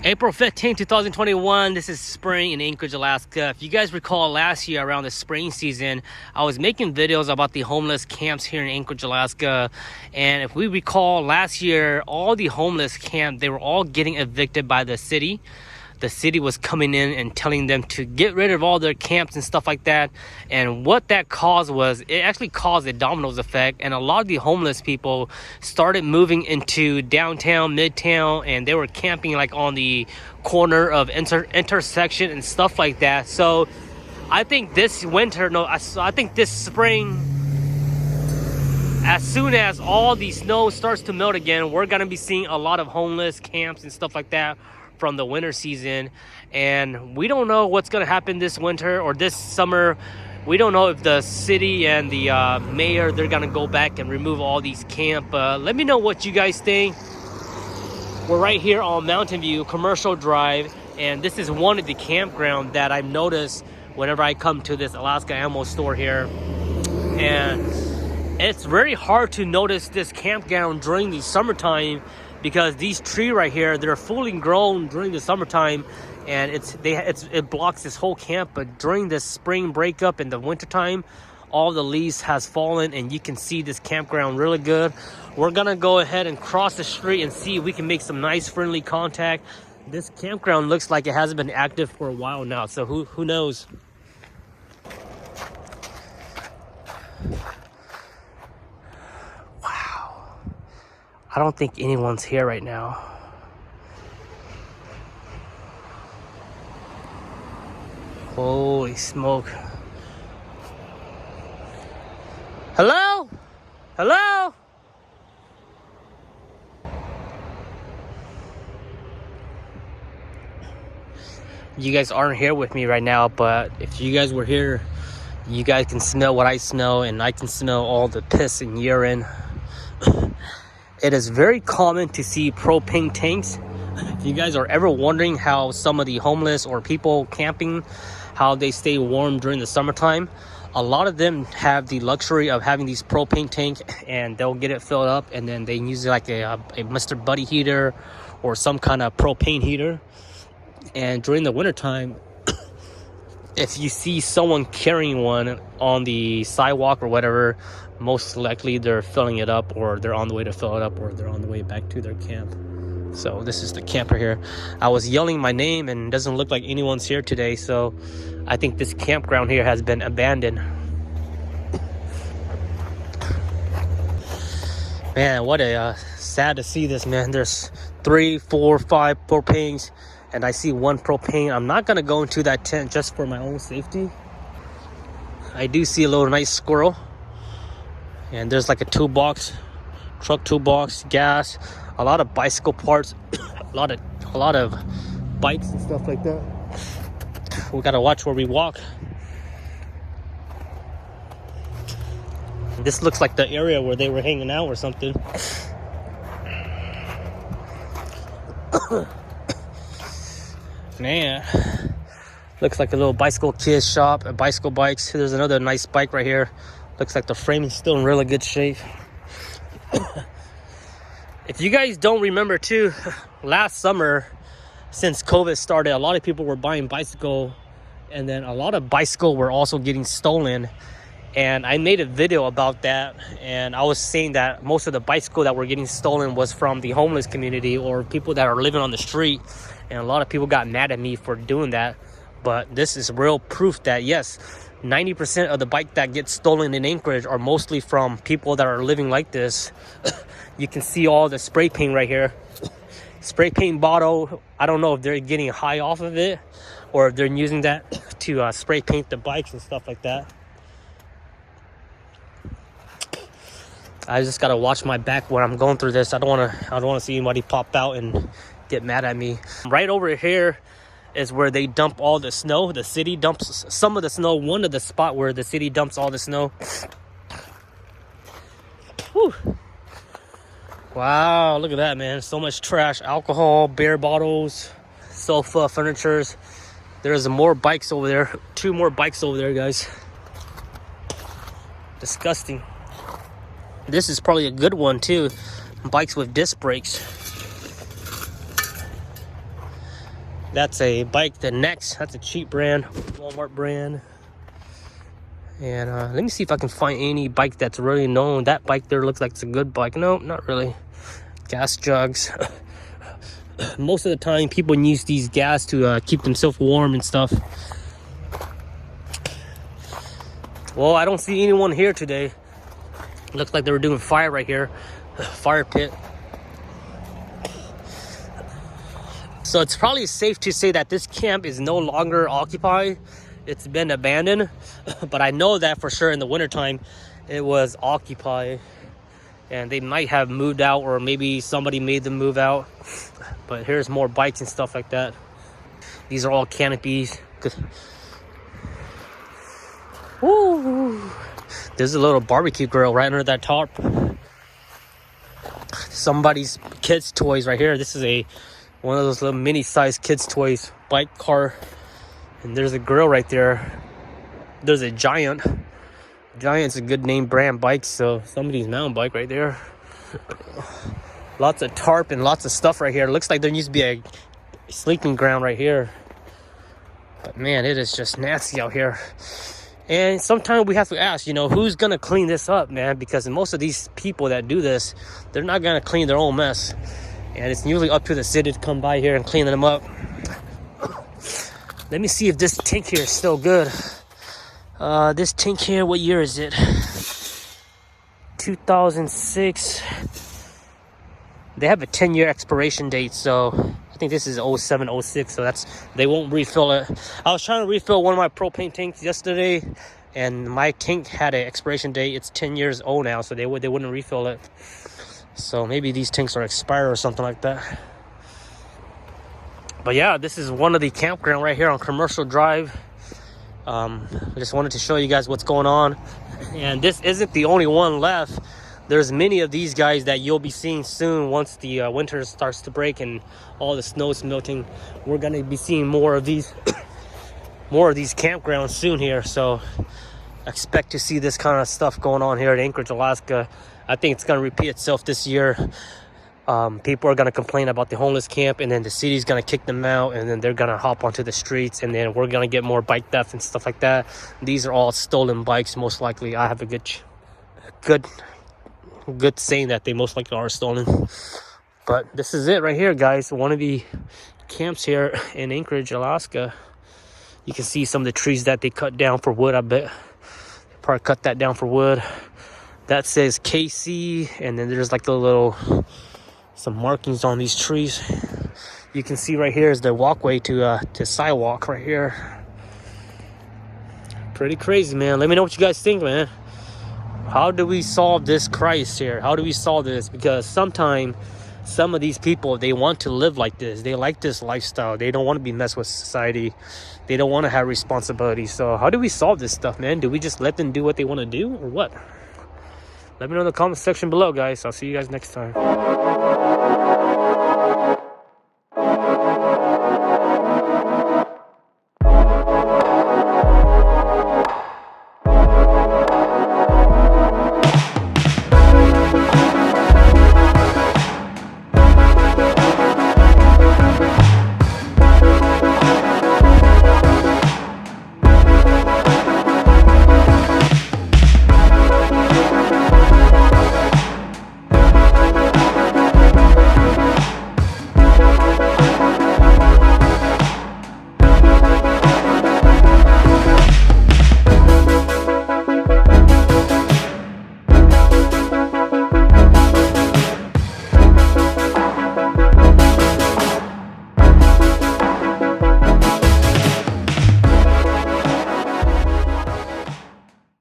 April 15, 2021, this is spring in Anchorage, Alaska. If you guys recall last year around the spring season, I was making videos about the homeless camps here in Anchorage, Alaska. And if we recall last year, all the homeless camp, they were all getting evicted by the city. The city was coming in and telling them to get rid of all their camps and stuff like that. And what that caused was, it actually caused a dominoes effect. And a lot of the homeless people started moving into downtown, midtown, and they were camping like on the corner of intersection and stuff like that. So I think this winter, I think this spring, as soon as all the snow starts to melt again, we're going to be seeing a lot of homeless camps and stuff like that from the winter season. And we don't know what's going to happen this winter or this summer. We don't know if the city and the mayor, they're going to go back and remove all these camp. Let me know what you guys think. We're right here on Mountain View Commercial Drive, and this is one of the campground that I've noticed whenever I come to this Alaska Ammo store here. And it's very hard to notice this campground during the summertime, because these trees right here, they're fully grown during the summertime, and it blocks this whole camp. But during this spring breakup in the wintertime, all the leaves has fallen, and you can see this campground really good. We're gonna go ahead and cross the street and see if we can make some nice friendly contact. This campground looks like it hasn't been active for a while now, so who knows? I don't think anyone's here right now. Holy smoke. Hello? Hello? You guys aren't here with me right now, but if you guys were here, you guys can smell what I smell, and I can smell all the piss and urine. It is very common to see propane tanks. If you guys are ever wondering how some of the homeless or people camping, how they stay warm during the summertime, a lot of them have the luxury of having these propane tank, and they'll get it filled up, and then they use it like a Mr. Buddy heater or some kind of propane heater. And during the wintertime, if you see someone carrying one on the sidewalk or whatever, most likely they're filling it up, or they're on the way to fill it up, or they're on the way back to their camp. So this is the camper here. I was yelling my name, and it doesn't look like anyone's here today, so I think this campground here has been abandoned. Man, what a sad to see this, man. There's 3, 4, 5 propanes, and I see one propane. I'm not gonna go into that tent just for my own safety. I do see a little nice squirrel, and there's like a toolbox, truck toolbox, gas, a lot of bicycle parts, a lot of bikes and stuff like that. We gotta watch where we walk. This looks like the area where they were hanging out or something. Man, looks like a little bicycle kids shop, bicycle bikes. There's another nice bike right here. Looks like the frame is still in really good shape. If you guys don't remember too, last summer, since COVID started, a lot of people were buying bicycle, and then a lot of bicycle were also getting stolen. And I made a video about that, and I was saying that most of the bicycle that were getting stolen was from the homeless community or people that are living on the street. And a lot of people got mad at me for doing that. But this is real proof that yes, 90% of the bike that gets stolen in Anchorage are mostly from people that are living like this. You can see all the spray paint right here. Spray paint bottle. I don't know if they're getting high off of it, or if they're using that to spray paint the bikes and stuff like that. I just gotta watch my back when I'm going through this. I don't wanna see anybody pop out and get mad at me. Right over here is where they dump all the snow. The city dumps some of the snow. One of the spot where the city dumps all the snow. Whew. Wow, look at that, man. So much trash, alcohol, beer bottles, sofa, furnitures. There's more bikes over there. 2 more bikes over there, guys. Disgusting. This is probably a good one too. Bikes with disc brakes. That's a bike. The Next, that's a cheap brand, Walmart brand. And let me see if I can find any bike that's really known. That bike there looks like it's a good bike. No, not really. Gas jugs. Most of the time people use these gas to keep themselves warm and stuff. Well, I don't see anyone here today. Looks like they were doing fire right here. Fire pit. So it's probably safe to say that this camp is no longer occupied. It's been abandoned. But I know that for sure in the wintertime it was occupied. And they might have moved out, or maybe somebody made them move out. But here's more bikes and stuff like that. These are all canopies. Woo! There's a little barbecue grill right under that tarp. Somebody's kids' toys right here. This is one of those little mini-sized kids' toys bike car. And there's a grill right there. There's a Giant. Giant's a good name brand bike, so somebody's mountain bike right there. Lots of tarp and lots of stuff right here. Looks like there used to be a sleeping ground right here. But man, it is just nasty out here. And sometimes we have to ask, who's gonna clean this up, man? Because most of these people that do this, they're not gonna clean their own mess. And it's usually up to the city to come by here and clean them up. Let me see if this tank here is still good. This tank here, what year is it? 2006. They have a 10-year expiration date, so I think this is 07, 06, so they won't refill it. I was trying to refill one of my propane tanks yesterday, and my tank had an expiration date. It's 10 years old now, so they wouldn't refill it. So maybe these tanks are expired or something like that. But yeah, this is one of the campground right here on Commercial Drive. I just wanted to show you guys what's going on. And this isn't the only one left. There's many of these guys that you'll be seeing soon once the winter starts to break and all the snow's melting. We're gonna be seeing more of these campgrounds soon here. So expect to see this kind of stuff going on here at Anchorage, Alaska. I think it's gonna repeat itself this year. People are gonna complain about the homeless camp, and then the city's gonna kick them out, and then they're gonna hop onto the streets, and then we're gonna get more bike theft and stuff like that. These are all stolen bikes, most likely. I have a good saying that they most likely are stolen. But this is it right here, guys. One of the camps here in Anchorage, Alaska. You can see some of the trees that they cut down for wood. I bet they probably cut that down for wood. That says KC, and then there's like some markings on these trees. You can see right here is the walkway to sidewalk right here. Pretty crazy, man. Let me know what you guys think, man. How do we solve this crisis here? How do we solve this? Because sometimes some of these people, they want to live like this. They like this lifestyle. They don't want to be messed with society. They don't want to have responsibility. So how do we solve this stuff, man? Do we just let them do what they want to do, or what? Let me know in the comment section below, guys. I'll see you guys next time.